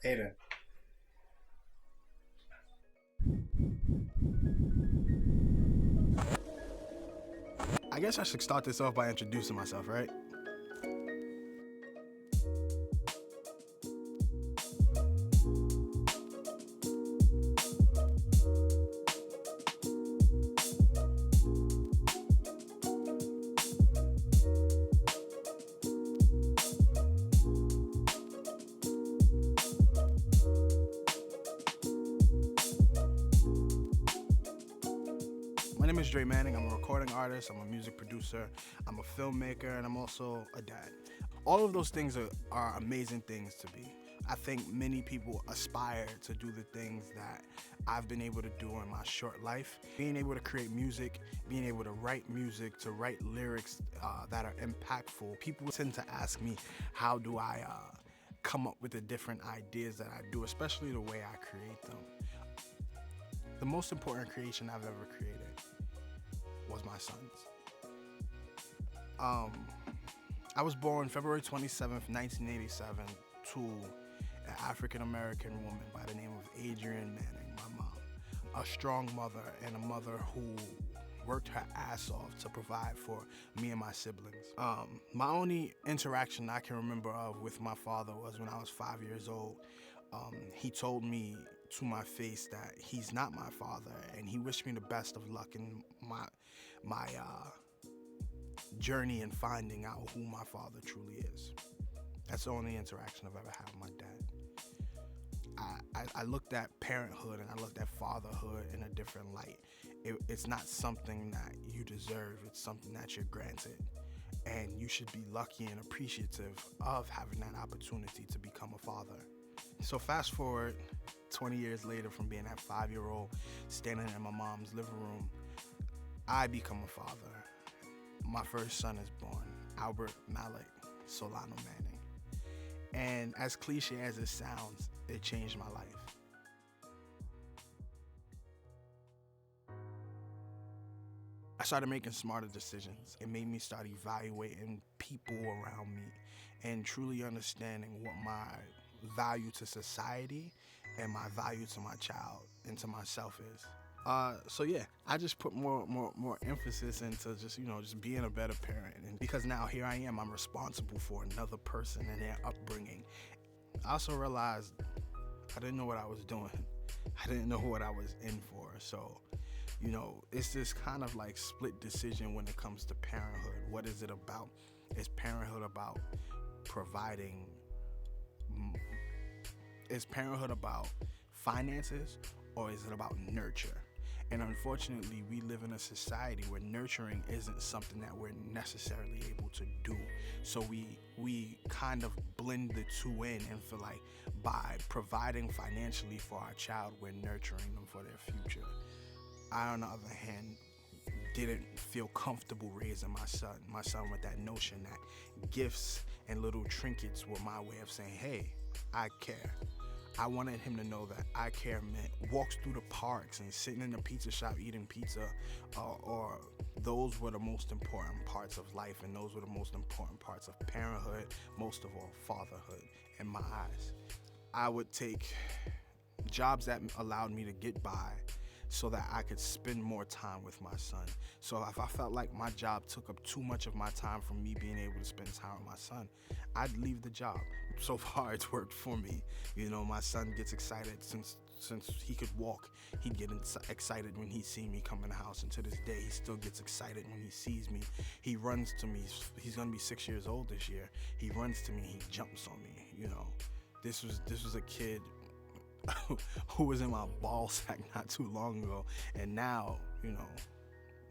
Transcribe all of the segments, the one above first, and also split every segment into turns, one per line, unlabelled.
Aiden.
I guess I should start this off by introducing myself, right? My name is Dre Manning. I'm a recording artist, I'm a music producer, I'm a filmmaker, and I'm also a dad. All of those things are amazing things to be. I think many people aspire to do the things that I've been able to do in my short life. Being able to create music, being able to write music, to write lyrics that are impactful. People tend to ask me, how do I come up with the different ideas that I do, especially the way I create them. The most important creation I've ever created was my sons. I was born February 27th, 1987 to an African-American woman by the name of Adrian Manning, my mom. A strong mother and a mother who worked her ass off to provide for me and my siblings. My only interaction I can remember of with my father was when I was 5 years old. He told me to my face that he's not my father, and he wished me the best of luck in my journey in finding out who my father truly is. That's the only interaction I've ever had with my dad. I looked at parenthood and I looked at fatherhood in a different light. It's not something that you deserve, it's something that you're granted. And you should be lucky and appreciative of having that opportunity to become a father. So fast forward 20 years later, from being that 5-year-old standing in my mom's living room, I become a father. My first son is born, Albert Malik Solano Manning. And as cliche as it sounds, it changed my life. I started making smarter decisions. It made me start evaluating people around me and truly understanding what my value to society and my value to my child and to myself is. So yeah, I just put more emphasis into just being a better parent, and because now here I am, I'm responsible for another person and their upbringing. I also realized I didn't know what I was doing. I didn't know what I was in for. So, it's this kind of like split decision when it comes to parenthood. What is it about? Is parenthood about providing? Is parenthood about finances, or is it about nurture? And unfortunately, we live in a society where nurturing isn't something that we're necessarily able to do. So we kind of blend the two in and feel like by providing financially for our child, we're nurturing them for their future. I, on the other hand, didn't feel comfortable raising my son with that notion that gifts and little trinkets were my way of saying, hey, I care. I wanted him to know that I care meant walks through the parks and sitting in the pizza shop eating pizza, or those were the most important parts of life, and those were the most important parts of parenthood, most of all fatherhood in my eyes. I would take jobs that allowed me to get by so that I could spend more time with my son. So if I felt like my job took up too much of my time from me being able to spend time with my son, I'd leave the job. So far, it's worked for me. My son gets excited since he could walk. He'd get excited when he see me come in the house, and to this day, he still gets excited when he sees me. He runs to me. He's gonna be 6 years old this year. He runs to me. He jumps on me. This was a kid who was in my ball sack not too long ago, and now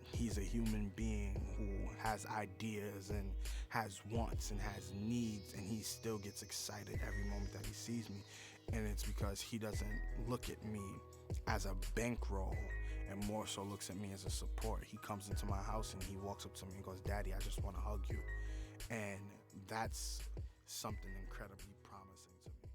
he's a human being who has ideas and has wants and has needs, and he still gets excited every moment that he sees me. And it's because he doesn't look at me as a bankroll, and more so looks at me as a support. He comes into my house and he walks up to me and goes, "Daddy, I just want to hug you." And that's something incredibly promising to me.